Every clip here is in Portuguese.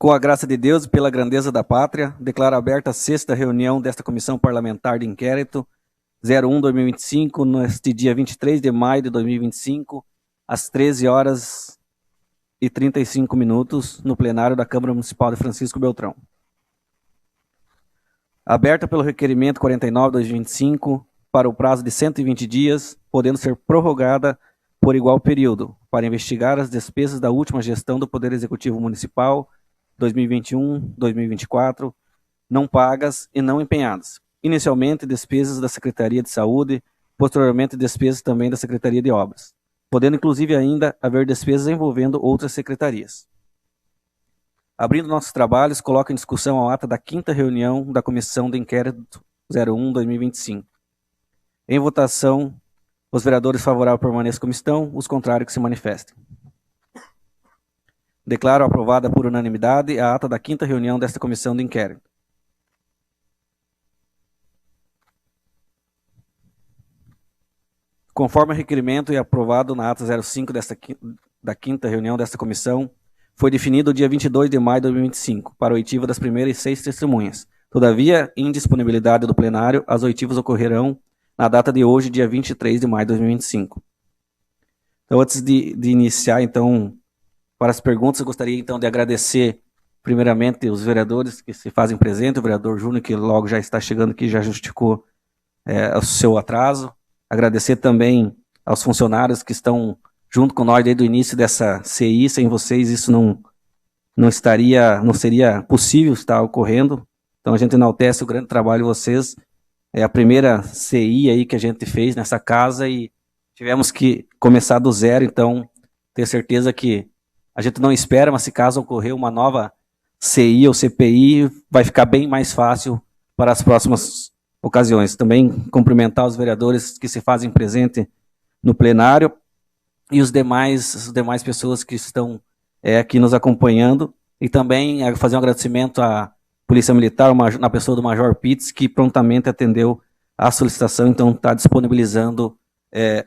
Com a graça de Deus e pela grandeza da pátria, declaro aberta a sexta reunião desta Comissão Parlamentar de Inquérito 01-2025, neste dia 23 de maio de 2025, às 13 horas e 35 minutos, no plenário da Câmara Municipal de Francisco Beltrão. Aberta pelo requerimento 49/2025, para o prazo de 120 dias, podendo ser prorrogada por igual período, para investigar as despesas da última gestão do Poder Executivo Municipal 2021-2024, não pagas e não empenhadas. Inicialmente, despesas da Secretaria de Saúde, posteriormente, despesas também da Secretaria de Obras, podendo inclusive ainda haver despesas envolvendo outras secretarias. Abrindo nossos trabalhos, coloco em discussão a ata da 5ª reunião da Comissão de Inquérito 01-2025. Em votação, os vereadores favoráveis permaneçam como estão, os contrários que se manifestem. Declaro aprovada por unanimidade a ata da 5ª reunião desta Comissão de Inquérito. Conforme o requerimento e aprovado na ata 05 da 5ª reunião desta comissão, foi definido o dia 22 de maio de 2025 para a oitiva das primeiras 6 testemunhas. Todavia, indisponibilidade do plenário, as oitivas ocorrerão na data de hoje, dia 23 de maio de 2025. Então, antes de iniciar, então, para as perguntas, eu gostaria, então, de agradecer, primeiramente, os vereadores que se fazem presente, o vereador Júnior, que logo já está chegando aqui, já justificou o seu atraso. Agradecer também aos funcionários que estão junto com nós desde o início dessa CI. Sem vocês, isso não seria possível estar ocorrendo. Então, a gente enaltece o grande trabalho de vocês. É a primeira CI aí que a gente fez nessa casa e tivemos que começar do zero. Então, tenho certeza que a gente não espera, mas se caso ocorrer uma nova CI ou CPI, vai ficar bem mais fácil para as próximas ocasiões. Também cumprimentar os vereadores que se fazem presente no plenário e as demais pessoas que estão aqui nos acompanhando, e também fazer um agradecimento à Polícia Militar, na pessoa do Major Pitts, que prontamente atendeu a solicitação, então está disponibilizando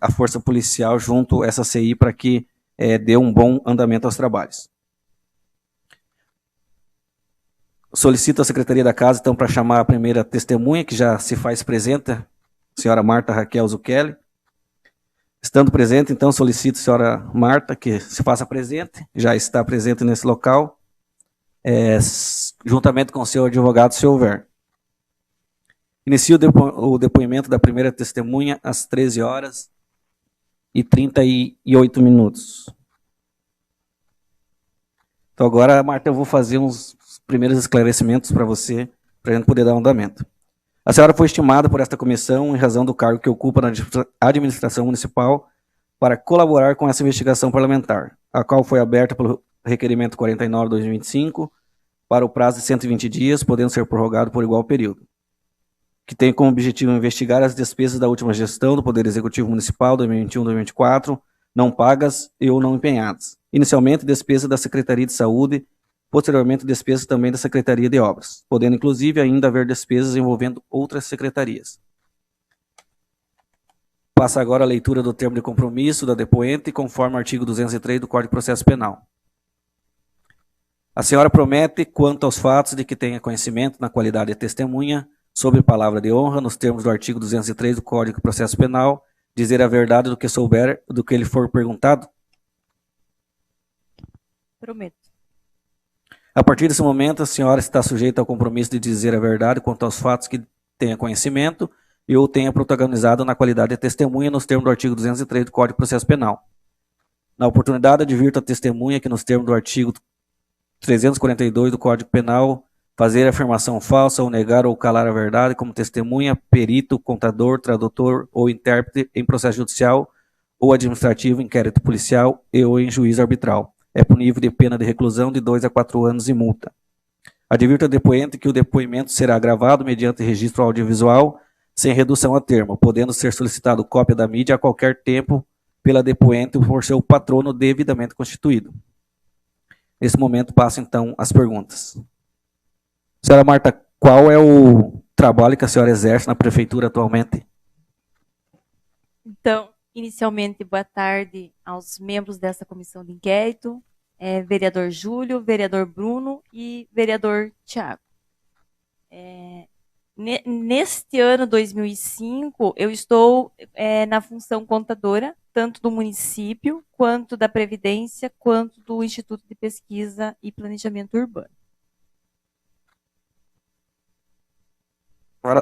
a força policial junto a essa CI para que dê um bom andamento aos trabalhos. Solicito a Secretaria da Casa, então, para chamar a primeira testemunha, que já se faz presente, a senhora Marta Raquel Zucchelli. Estando presente, então, solicito a senhora Marta que se faça presente, já está presente nesse local, juntamente com o seu advogado, se houver. Inicio o depoimento da primeira testemunha às 13 horas e 38 minutos. Então, agora, Marta, eu vou fazer uns primeiros esclarecimentos para você, para a gente poder dar andamento. A senhora foi estimada por esta comissão em razão do cargo que ocupa na administração municipal para colaborar com essa investigação parlamentar, a qual foi aberta pelo requerimento 49/2025 para o prazo de 120 dias, podendo ser prorrogado por igual período, que tem como objetivo investigar as despesas da última gestão do Poder Executivo Municipal 2021-2024, não pagas e ou não empenhadas. Inicialmente, despesa da Secretaria de Saúde, posteriormente, despesas também da Secretaria de Obras, podendo inclusive ainda haver despesas envolvendo outras secretarias. Passa agora a leitura do termo de compromisso da depoente, conforme o artigo 203 do Código de Processo Penal. A senhora promete, quanto aos fatos de que tenha conhecimento na qualidade de testemunha, sob palavra de honra, nos termos do artigo 203 do Código de Processo Penal, dizer a verdade do que souber, do que lhe for perguntado? Prometo. A partir desse momento, a senhora está sujeita ao compromisso de dizer a verdade quanto aos fatos que tenha conhecimento e ou tenha protagonizado na qualidade de testemunha nos termos do artigo 203 do Código de Processo Penal. Na oportunidade, advirto a testemunha que nos termos do artigo 342 do Código Penal, fazer afirmação falsa ou negar ou calar a verdade como testemunha, perito, contador, tradutor ou intérprete em processo judicial ou administrativo, inquérito policial e ou em juízo arbitral. É punível de pena de reclusão de 2 a 4 anos e multa. Advirto ao depoente que o depoimento será gravado mediante registro audiovisual, sem redução a termo, podendo ser solicitado cópia da mídia a qualquer tempo pela depoente por seu patrono devidamente constituído. Nesse momento, passo então as perguntas. Senhora Marta, qual é o trabalho que a senhora exerce na prefeitura atualmente? Então, inicialmente, boa tarde aos membros dessa comissão de inquérito, vereador Júlio, vereador Bruno e vereador Tiago. Neste ano 2005, eu estou na função contadora, tanto do município, quanto da Previdência, quanto do Instituto de Pesquisa e Planejamento Urbano.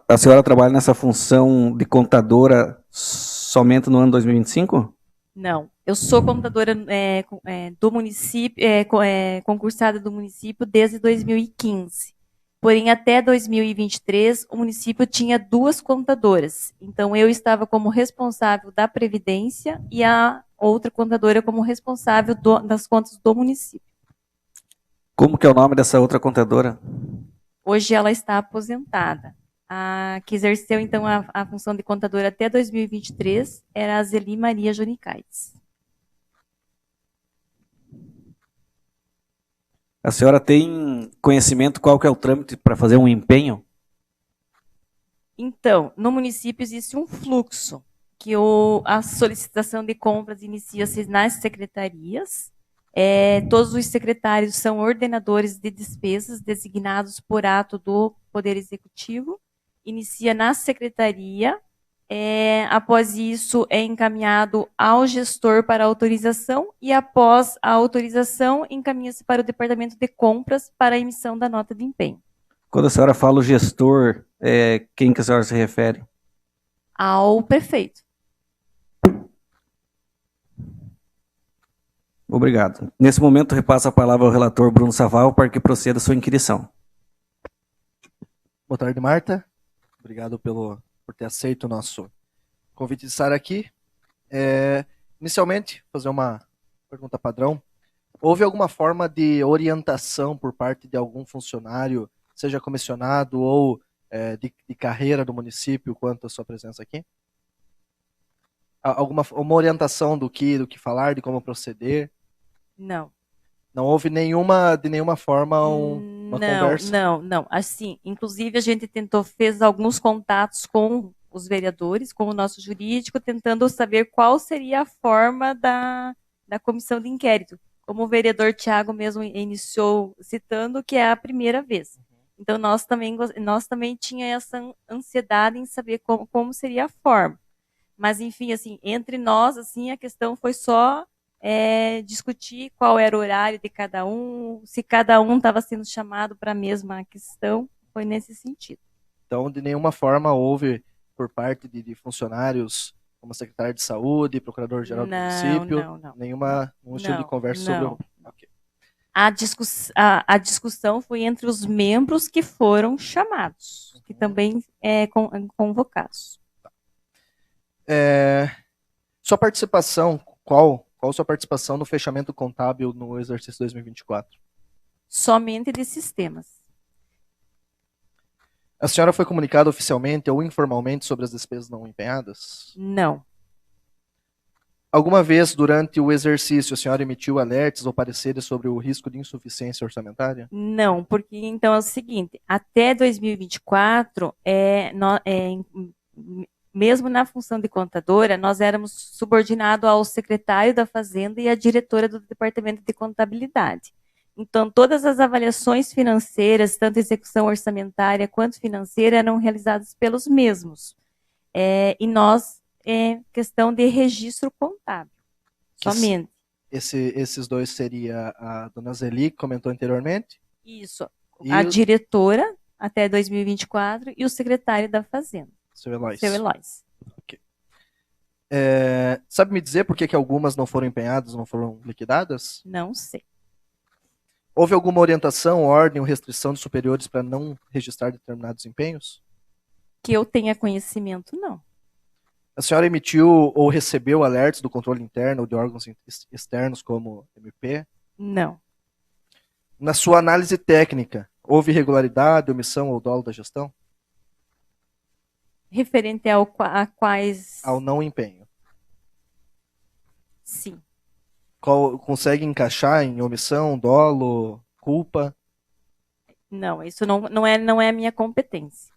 A senhora trabalha nessa função de contadora somente no ano 2025? Não, eu sou contadora do município, concursada do município desde 2015. Porém, até 2023, o município tinha 2 contadoras. Então, eu estava como responsável da Previdência e a outra contadora como responsável das contas do município. Como que é o nome dessa outra contadora? Hoje ela está aposentada. A que exerceu, então, a função de contadora até 2023 era a Zeli Maria Jonicaites. A senhora tem conhecimento qual que é o trâmite para fazer um empenho? Então, no município existe um fluxo, que a solicitação de compras inicia-se nas secretarias. Todos os secretários são ordenadores de despesas designados por ato do Poder Executivo. Inicia na secretaria. Após isso, é encaminhado ao gestor para autorização e, após a autorização, encaminha-se para o departamento de compras para a emissão da nota de empenho. Quando a senhora fala o gestor, quem que a senhora se refere? Ao prefeito. Obrigado. Nesse momento, repasso a palavra ao relator Bruno Saval para que proceda a sua inquirição. Boa tarde, Marta. Obrigado por ter aceito o nosso convite de estar aqui. Inicialmente, fazer uma pergunta padrão. Houve alguma forma de orientação por parte de algum funcionário, seja comissionado ou de carreira do município, quanto à sua presença aqui? Uma orientação do que falar, de como proceder? Não. Não houve de nenhuma forma uma conversa? Não. Assim, inclusive a gente fez alguns contatos com os vereadores, com o nosso jurídico, tentando saber qual seria a forma da comissão de inquérito. Como o vereador Tiago mesmo iniciou citando, que é a primeira vez. Então, nós também tínhamos essa ansiedade em saber como seria a forma. Mas, enfim, assim, entre nós, assim, a questão foi só discutir qual era o horário de cada um, se cada um estava sendo chamado para a mesma questão, foi nesse sentido. Então, de nenhuma forma houve, por parte de funcionários, como secretário de saúde, procurador-geral do município, nenhum estilo de conversa sobre o... Okay. A discussão foi entre os membros que foram chamados, que também convocados. Sua participação, qual sua participação no fechamento contábil no exercício 2024? Somente de sistemas. A senhora foi comunicada oficialmente ou informalmente sobre as despesas não empenhadas? Não. Alguma vez durante o exercício a senhora emitiu alertas ou pareceres sobre o risco de insuficiência orçamentária? Não, porque então é o seguinte, até 2024, mesmo na função de contadora, nós éramos subordinados ao secretário da Fazenda e à diretora do Departamento de Contabilidade. Então, todas as avaliações financeiras, tanto execução orçamentária quanto financeira, eram realizadas pelos mesmos. E nós, questão de registro contábil, somente. Esses dois seria a dona Zeli, que comentou anteriormente? Isso, a diretora até 2024 e o secretário da Fazenda. Seu Eloís. Okay. Sabe me dizer por que algumas não foram empenhadas, não foram liquidadas? Não sei. Houve alguma orientação, ordem ou restrição de superiores para não registrar determinados empenhos? Que eu tenha conhecimento, não. A senhora emitiu ou recebeu alertas do controle interno ou de órgãos externos como MP? Não. Na sua análise técnica, houve irregularidade, omissão ou dolo da gestão? Referente a quais... Ao não empenho. Sim. Consegue encaixar em omissão, dolo, culpa? Não, isso não é a minha competência.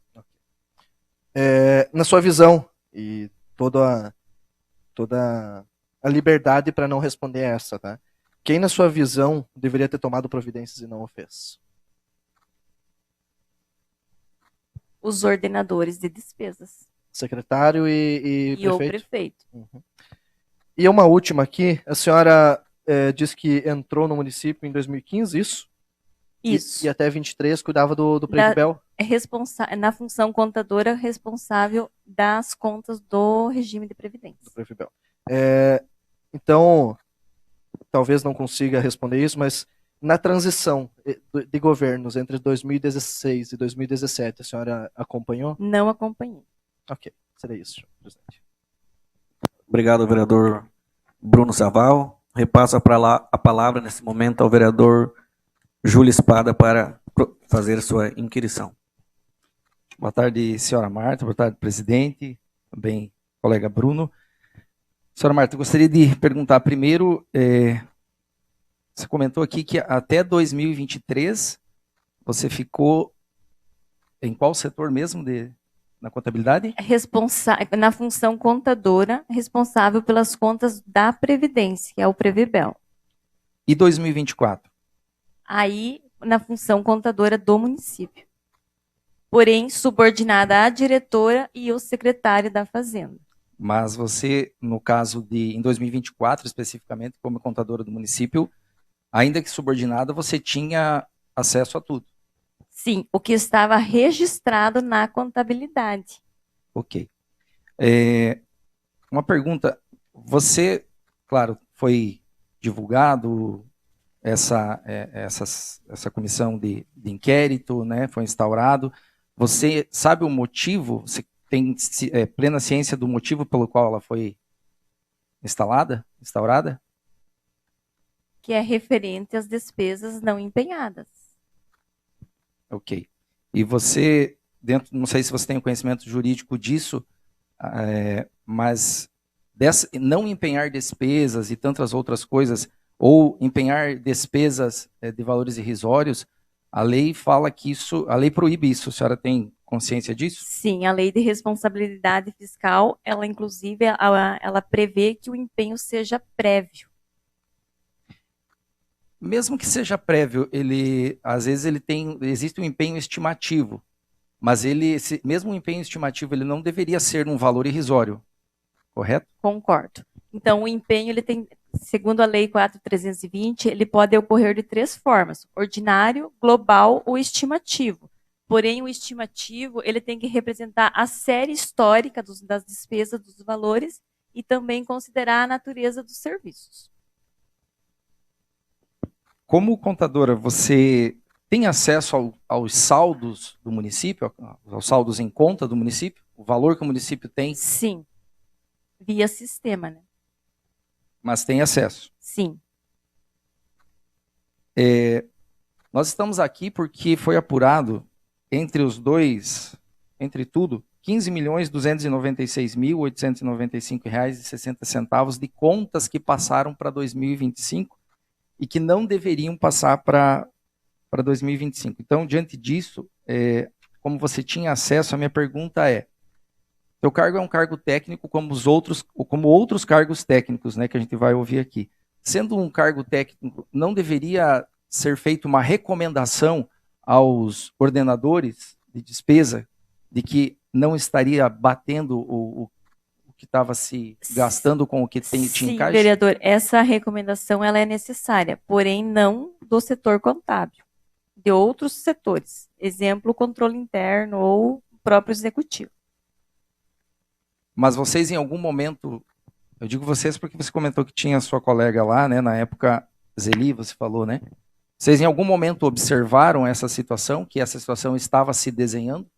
Na sua visão, e toda a liberdade para não responder essa, tá? Quem, na sua visão, deveria ter tomado providências e não o fez? Os ordenadores de despesas. Secretário e E o prefeito? prefeito. Uhum. E uma última aqui, a senhora diz que entrou no município em 2015, isso? Isso. E até 23 cuidava do Previbel? Na função contadora responsável das contas do regime de previdência. Do Previbel. Então, talvez não consiga responder isso, mas na transição de governos entre 2016 e 2017, a senhora acompanhou? Não acompanhei. Ok, seria isso, senhor presidente. Obrigado, vereador Bruno Saval. Repasso a palavra nesse momento ao vereador Júlio Espada para fazer sua inquirição. Boa tarde, senhora Marta. Boa tarde, presidente. Também, colega Bruno. Senhora Marta, eu gostaria de perguntar primeiro, você comentou aqui que até 2023 você ficou em qual setor mesmo na contabilidade? Na função contadora, responsável pelas contas da Previdência, que é o Previbel. E 2024? Aí, na função contadora do município. Porém, subordinada à diretora e ao secretário da Fazenda. Mas você, no caso em 2024, especificamente, como contadora do município, ainda que subordinada, você tinha acesso a tudo? Sim, o que estava registrado na contabilidade. Ok. Uma pergunta, você, claro, foi divulgado essa comissão de inquérito, né, foi instaurado, você sabe o motivo, você tem plena ciência do motivo pelo qual ela foi instaurada? Que é referente às despesas não empenhadas. Ok. E você, não sei se você tem o conhecimento jurídico disso, mas não empenhar despesas e tantas outras coisas, ou empenhar despesas de valores irrisórios, a lei fala que a lei proíbe isso. A senhora tem consciência disso? Sim, a lei de responsabilidade fiscal, ela inclusive, ela prevê que o empenho seja prévio. Mesmo que seja prévio, às vezes existe um empenho estimativo, mas mesmo o empenho estimativo, ele não deveria ser um valor irrisório, correto? Concordo. Então, o empenho, ele tem, segundo a Lei 4.320, ele pode ocorrer de 3 formas: ordinário, global ou estimativo. Porém, o estimativo, ele tem que representar a série histórica das despesas, dos valores, e também considerar a natureza dos serviços. Como contadora, você tem acesso aos saldos do município, aos saldos em conta do município? O valor que o município tem? Sim. Via sistema, né? Mas tem acesso? Sim. Nós estamos aqui porque foi apurado entre tudo, R$ 15.296.895,60 de contas que passaram para 2025 e que não deveriam passar para 2025. Então, diante disso, como você tinha acesso, a minha pergunta é: seu cargo é um cargo técnico como outros cargos técnicos, né, que a gente vai ouvir aqui. Sendo um cargo técnico, não deveria ser feita uma recomendação aos ordenadores de despesa de que não estaria batendo o que estava se gastando com o que tinha em caixa? Sim, vereador, essa recomendação ela é necessária, porém não do setor contábil, de outros setores. Exemplo, o controle interno ou o próprio executivo. Mas vocês em algum momento, eu digo vocês porque você comentou que tinha sua colega lá, né, na época, Zeli, você falou, né? Vocês em algum momento observaram essa situação, que essa situação estava se desenhando,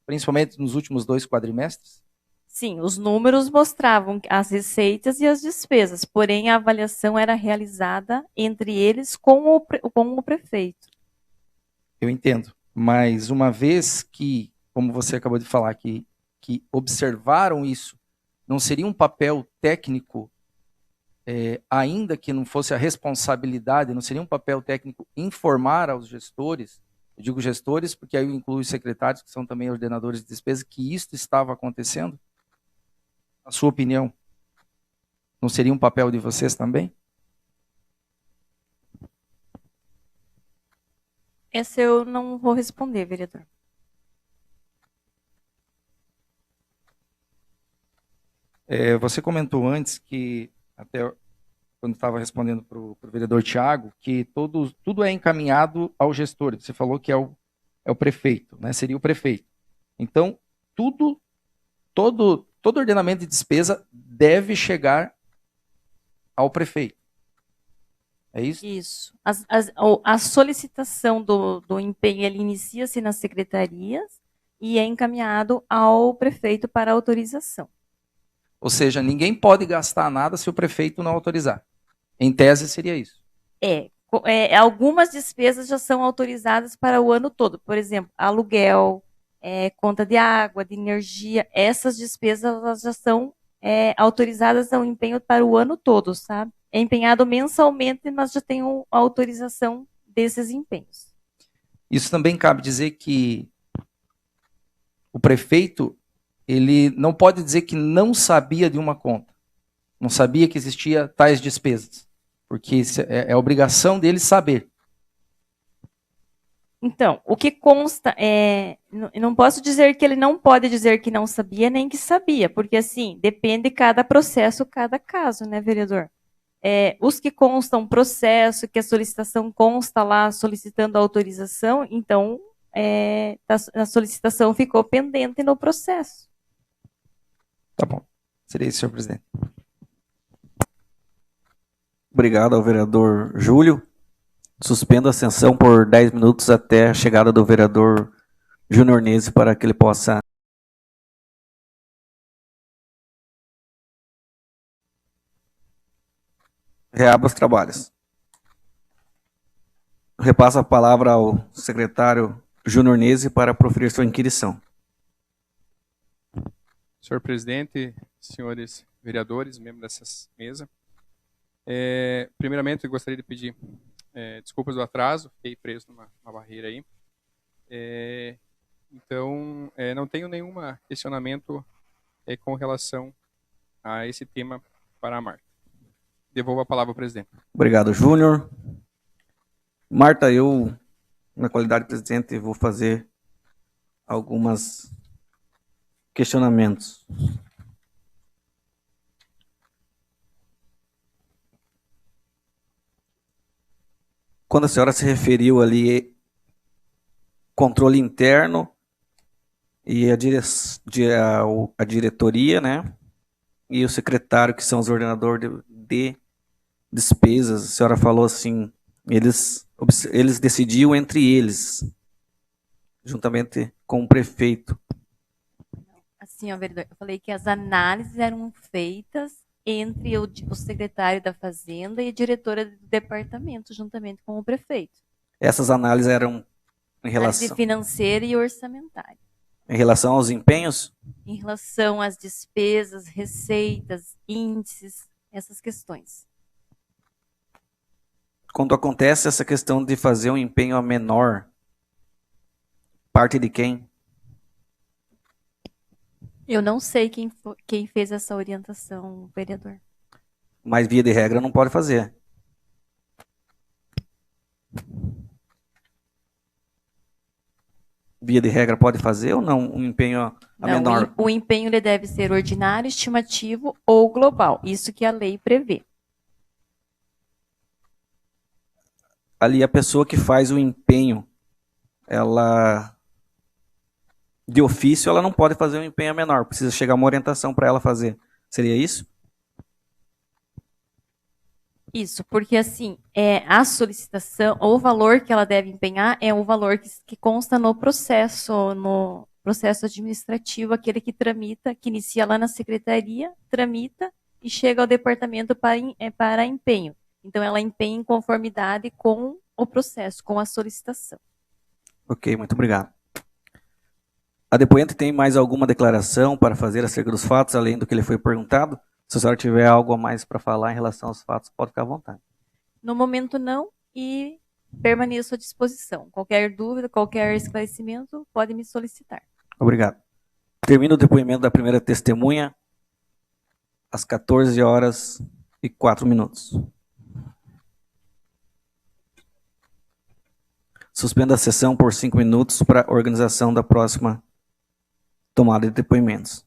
principalmente nos últimos 2 quadrimestres? Sim, os números mostravam as receitas e as despesas, porém a avaliação era realizada entre eles com o prefeito. Eu entendo, mas uma vez que, como você acabou de falar, que observaram isso, não seria um papel técnico, ainda que não fosse a responsabilidade, não seria um papel técnico informar aos gestores, eu digo gestores porque aí eu incluo os secretários, que são também ordenadores de despesa, que isto estava acontecendo? Na sua opinião, não seria um papel de vocês também? Essa eu não vou responder, vereador. Você comentou antes que, até quando estava respondendo para o vereador Tiago, que tudo é encaminhado ao gestor. Você falou que é o prefeito, né? Seria o prefeito. Então, todo ordenamento de despesa deve chegar ao prefeito. É isso? Isso. A solicitação do empenho, ele inicia-se nas secretarias e é encaminhado ao prefeito para autorização. Ou seja, ninguém pode gastar nada se o prefeito não autorizar. Em tese, seria isso. Algumas despesas já são autorizadas para o ano todo. Por exemplo, aluguel, conta de água, de energia. Essas despesas elas já são autorizadas ao empenho para o ano todo, sabe? É empenhado mensalmente e nós já temos a autorização desses empenhos. Isso também cabe dizer que o prefeito ele não pode dizer que não sabia de uma conta, não sabia que existia tais despesas, porque é obrigação dele saber. Então, o que consta não posso dizer que ele não pode dizer que não sabia, nem que sabia, porque assim, depende de cada processo, cada caso, né, vereador? Os que constam processo, que a solicitação consta lá solicitando autorização, então a solicitação ficou pendente no processo. Tá bom. Seria isso, senhor presidente. Obrigado ao vereador Júlio. Suspendo a sessão por 10 minutos até a chegada do vereador Júnior Nese para que ele possa reabra os trabalhos. Repasso a palavra ao secretário Júnior Nese para proferir sua inquirição. Senhor presidente, senhores vereadores, membros dessa mesa, primeiramente eu gostaria de pedir desculpas do atraso, fiquei preso numa barreira aí. Então, não tenho nenhum questionamento com relação a esse tema para a Marta. Devolvo a palavra ao presidente. Obrigado, Júnior. Marta, eu, na qualidade de presidente, vou fazer alguns questionamentos. Quando a senhora se referiu ali controle interno e a diretoria, né? E o secretário, que são os ordenadores de despesas, a senhora falou assim, eles decidiam entre eles, juntamente com o prefeito. Assim, ó, vereador, eu falei que as análises eram feitas entre o secretário da Fazenda e a diretora do departamento, juntamente com o prefeito. Essas análises eram em relação... Análise financeira e orçamentária. Em relação aos empenhos? Em relação às despesas, receitas, índices, essas questões. Quando acontece essa questão de fazer um empenho a menor, parte de quem? Eu não sei quem fez essa orientação, vereador. Mas via de regra não pode fazer. Via de regra pode fazer ou não um empenho a menor? O empenho ele deve ser ordinário, estimativo ou global. Isso que a lei prevê. Ali a pessoa que faz o empenho, ela de ofício ela não pode fazer um empenho a menor, precisa chegar uma orientação para ela fazer. Seria isso? Isso, porque assim, a solicitação, ou o valor que ela deve empenhar é o valor que consta no processo administrativo, aquele que tramita, que inicia lá na secretaria, tramita e chega ao departamento para empenho. Então, ela empenha em conformidade com o processo, com a solicitação. Ok, muito obrigado. A depoente tem mais alguma declaração para fazer acerca dos fatos, além do que lhe foi perguntado? Se a senhora tiver algo a mais para falar em relação aos fatos, pode ficar à vontade. No momento, não, e permaneço à disposição. Qualquer dúvida, qualquer esclarecimento, pode me solicitar. Obrigado. Termino o depoimento da primeira testemunha às 14h04. Suspenda a sessão por 5 minutos para organização da próxima tomada de depoimentos.